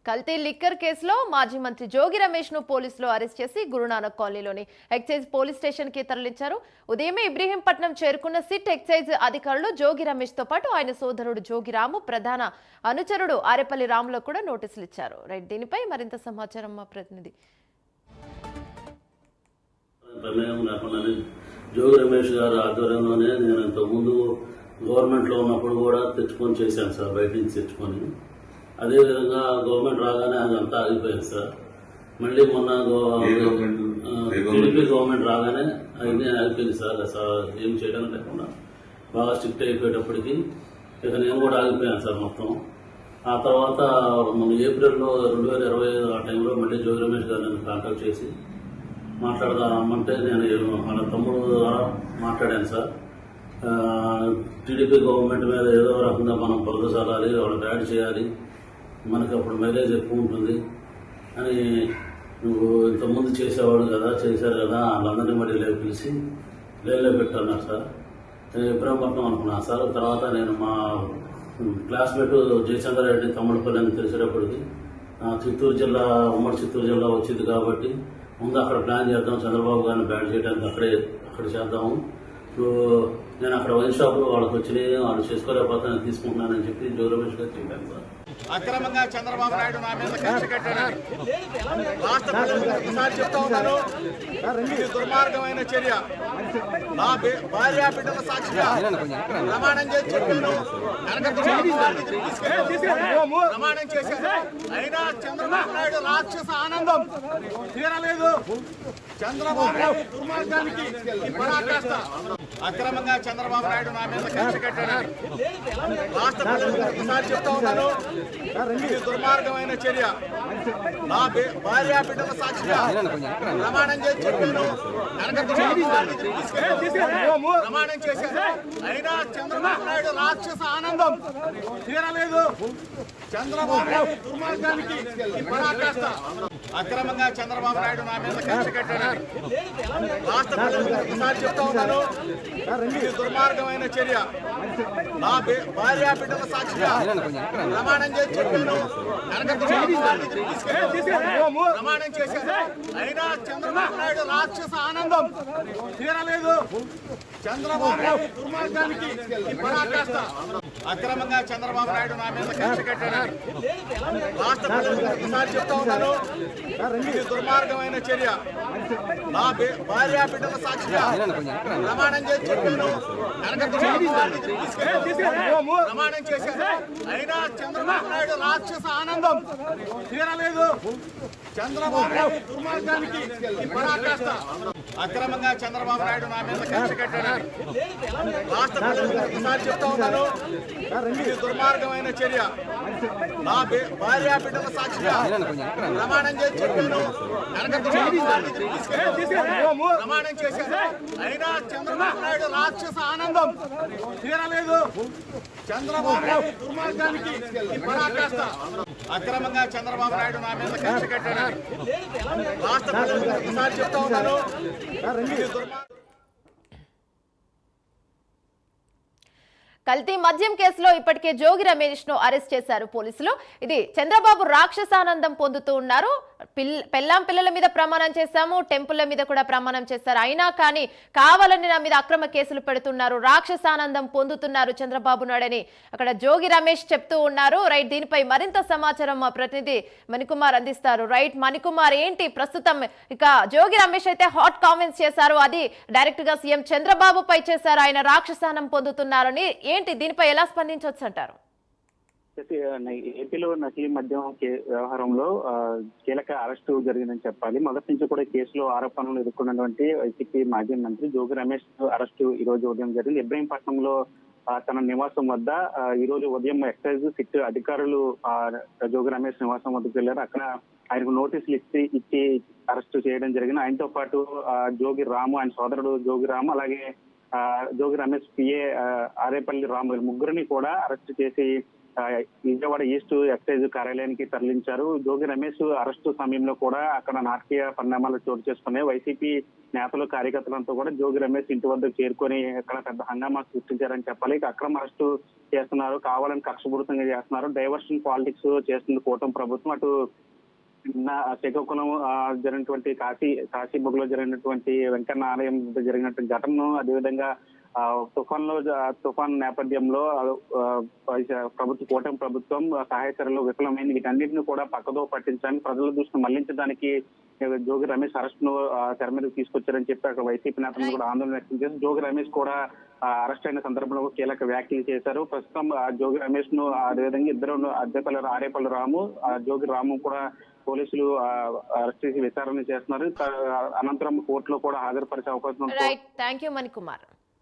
కల్తీ లిక్కర్ కేసులో మాజీ మంత్రి జోగి రమేష్ ను పోలీసులు అరెస్ట్ చేసి గురునానక్ కాలనీలోని ఎక్సైజ్ పోలీస్ స్టేషన్ కి తరలించారు. ఉదయమే ఇబ్రహీంపట్నం చేరుకున్న సిట్ ఎక్సైజ్ అధికారులు జోగి రమేష్ తో పాటు ఆయన సోదరుడు జోగి రాము, ప్రధాన అనుచరుడు ఆరేపల్లి రాములకు కూడా నోటీసులు ఇచ్చారు. రైట్, దీనిపై మరింత సమాచారం మా ప్రతినిధి. జోగి రమేష్ గారి ఆధ్వర్యంలోనే నేను ఇంతకుముందు గవర్నమెంట్లో ఉన్నప్పుడు కూడా తెచ్చుకొని చేశాను సార్, బయట నుంచి తెచ్చుకొని. అదేవిధంగా గవర్నమెంట్ రాగానే అదంతా ఆగిపోయింది సార్. మళ్ళీ మొన్న టీడీపీ గవర్నమెంట్ రాగానే అన్నీ ఆగిపోయింది సార్. ఏం చేయడం లేకుండా బాగా స్ట్రిక్ట్ అయిపోయేటప్పటికి ఇక నేను కూడా ఆగిపోయాను సార్ మొత్తం. ఆ తర్వాత మన ఏప్రిల్లో 2025 ఆ టైంలో మళ్ళీ జోగి రమేష్ గారు నన్ను కాంటాక్ట్ చేసి మాట్లాడదాం రమ్మంటే నేను వాళ్ళ తమ్ముడు ద్వారా మాట్లాడాను సార్. టీడీపీ గవర్నమెంట్ మీద ఏదో రకంగా మనం పొలదసాలాలి, వాళ్ళకి యాడ్ చేయాలి, మనకి అప్పుడు మైలేజ్ ఎక్కువ ఉంటుంది అని నువ్వు ఇంతకుముందు చేసేవాడు కదా, చేశారు కదా, వాళ్ళందరినీ మళ్ళీ పిలిచి లేలో పెట్టన్నారు సార్. నేను ఇబ్రహీంపట్నం అనుకున్నాను సార్. తర్వాత నేను మా క్లాస్మేట్ జయచంద్ర రెడ్డి తమ్ముడిపల్లి అని తెలిసేటప్పటికి చిత్తూరు జిల్లా, ఉమ్మడి చిత్తూరు జిల్లా వచ్చింది కాబట్టి ముందు అక్కడ ప్లాన్ చేద్దాం, చంద్రబాబు గారిని బ్యాన్ చేయడానికి అక్కడ చేద్దాము. నేను అక్కడ వైన్ షాప్లో వాళ్ళకి వచ్చినాయి, వాళ్ళు చేసుకోలేకపోతే నేను తీసుకుంటున్నానని చెప్పి జోగి రమేష్ గారు చెప్పాను సార్. అక్రమంగా చంద్రబాబు నాయుడు నా మీద కక్ష కట్టాడని రాష్ట్ర ప్రజలకు ఒకసారి చెప్తా ఉన్నాను. ఇది దుర్మార్గమైన చర్య. నా భార్య బిడ్డల సాక్షిగా ప్రమాణం చేసి చెప్పాను, ప్రమాణం చేశాను. అయినా చంద్రబాబు నాయుడు రాక్షస ఆనందం తీరలేదు. చంద్రబాబు నాయుడు దుర్మార్గానికి పరాకాష్ట. అక్రమంగా చంద్రబాబు నాయుడు నా మీద కక్ష కట్టాడని రాష్ట్ర ప్రజలకు ఒకసారి చెప్తా ఉన్నాను. ఇది దుర్మార్గమైన చర్య. నా భార్య బిడ్డల సాక్షిగా ప్రమాణం చేసి చెప్పాను, ప్రమాణం చేశాను. అయినా చంద్రబాబు నాయుడు రాక్షస ఆనందం తీరలేదు. చంద్రబాబు నాయుడు దుర్మార్గానికి పరాకాష్ట. అక్రమంగా చంద్రబాబు నాయుడు నా మీద కక్ష కట్టాడని రాష్ట్ర ప్రజలకు ఒకసారి చెప్తా ఉన్నాను. ఇది దుర్మార్గమైన చర్య. నా భార్య బిడ్డల సాక్షిగా ప్రమాణం చేసి చెప్పాను, ప్రమాణం చేశాను. అయినా చంద్రబాబు నాయుడు రాక్షస ఆనందం తీరలేదు. చంద్రబాబు నాయుడు దుర్మార్గానికి పరాకాష్ట. అక్రమంగా చంద్రబాబు నాయుడు నా మీద కక్ష కట్టాడని రాష్ట్ర ప్రజలకు ఒకసారి చెప్తా ఉన్నాను. ఇది దుర్మార్గమైన చర్య. నా భార్య బిడ్డల సాక్షిగా ప్రమాణం చేసి చెప్పాను, ప్రమాణం చేశాను. అయినా చంద్రబాబు నాయుడు రాక్షస ఆనందం తీరలేదు. చంద్రబాబు నాయుడు దుర్మార్గానికి పరాకాష్ట. అక్రమంగా చంద్రబాబు నాయుడు నా మీద కక్ష కట్టాడని రాష్ట్ర ప్రజలకు ఒకసారి చెప్తా ఉన్నాను. ఇది దుర్మార్గమైన చర్య. నా భార్య బిడ్డల సాక్షిగా ప్రమాణం చేసి చెప్పాను, ప్రమాణం చేశాను. అయినా చంద్రబాబు నాయుడు రాక్షస ఆనందం తీరలేదు. చంద్రబాబు నాయుడు దుర్మార్గానికి పరాకాష్ట. అక్రమంగా చంద్రబాబు నాయుడు నా మీద కక్ష కట్టాడని రాష్ట్ర ప్రజలకు ఒకసారి చెప్తా ఉన్నాను. ఇది కల్తీ మద్యం కేసులో ఇప్పటికే జోగి రమేష్ ను అరెస్ట్ చేశారు పోలీసులు. ఇది చంద్రబాబు రాక్షసానందం పొందుతూ ఉన్నారు. పెళ్ళాం పిల్లల మీద ప్రమాణం చేశాము, టెంపుల్ల మీద కూడా ప్రమాణం చేశారు. అయినా కానీ కావాలని నా మీద అక్రమ కేసులు పెడుతున్నారు, రాక్షసానందం పొందుతున్నారు చంద్రబాబు నాయుడని అక్కడ జోగి రమేష్ చెప్తూ ఉన్నారు. రైట్, దీనిపై మరింత సమాచారం మా ప్రతినిధి మణికుమార్ అందిస్తారు. రైట్ మణికుమార్, ఏంటి ప్రస్తుతం ఇక జోగి రమేష్ అయితే హాట్ కామెంట్స్ చేశారు, అది డైరెక్ట్ గా సీఎం చంద్రబాబు పై చేశారు, ఆయన రాక్షసానం పొందుతున్నారని. ఏంటి దీనిపై ఎలా స్పందించవచ్చు అంటారు? ఏపీలో నకిలీ మద్యం వ్యవహారంలో కీలక అరెస్టు జరిగిందని చెప్పాలి. మొదటి నుంచి కూడా కేసులో ఆరోపణలు ఎదుర్కొన్నటువంటి వైసీపీ మాజీ మంత్రి జోగి రమేష్ అరెస్టు ఈ రోజు ఉదయం జరిగింది. ఇబ్రహీంపట్నంలో తన నివాసం వద్ద ఈ రోజు ఉదయం ఎక్సైజ్ సిట్ అధికారులు జోగి రమేష్ నివాసం వద్దకు వెళ్లారు. అక్కడ ఆయనకు నోటీసులు ఇచ్చి అరెస్టు చేయడం జరిగింది. ఆయనతో పాటు జోగి రాము, ఆయన సోదరుడు జోగి రాము, అలాగే జోగి రమేష్ పిఏ ఆరేపల్లి రాము, ముగ్గురిని కూడా అరెస్ట్ చేసి విజయవాడ ఈస్ట్ ఎక్సైజ్ కార్యాలయానికి తరలించారు. జోగి రమేష్ అరెస్టు సమయంలో కూడా అక్కడ నాటకీయ పరిణామాలు చోటు చేసుకున్నాయి. వైసీపీ నేతలు కార్యకర్తలంతా కూడా జోగి రమేష్ ఇంటి వద్దకు చేరుకొని అక్కడ పెద్ద హంగామా సృష్టించారని చెప్పాలి. అక్రమ అరెస్టు చేస్తున్నారు, కావాలని కక్షపూరితంగా చేస్తున్నారు, డైవర్షన్ పాలిటిక్స్ చేస్తుంది కూటమి ప్రభుత్వం. అటు శ్రీకాకుళం జరిగినటువంటి కాశీబుగ్లో జరిగినటువంటి వెంకన్న ఆలయం జరిగినటువంటి ఘటనను, అదేవిధంగా తుఫాన్ నేపథ్యంలో కూటమి ప్రభుత్వం సహాయ చర్యలు విఫలమైంది. వీటన్నిటిని కూడా పక్కదో పట్టించడానికి, ప్రజల దృష్టిని మళ్లించడానికి జోగి రమేష్ అరెస్ట్ ను తెర మీదకి తీసుకొచ్చారని చెప్పి అక్కడ వైసీపీ నేతలు కూడా ఆందోళన వ్యక్తం చేసి జోగి రమేష్ కూడా అరెస్ట్ అయిన సందర్భంలో కీలక వ్యాఖ్యలు చేశారు. ప్రస్తుతం జోగి రమేష్ ను అదేవిధంగా ఇద్దరు ఆరేపల్లి రాము, జోగి రాము కూడా పోలీసులు అరెస్ట్ చేసి విచారణ చేస్తున్నారు. అనంతరం కోర్టులో కూడా హాజరుపరిచే అవకాశం ఉంది. Right, thank you Manikumar.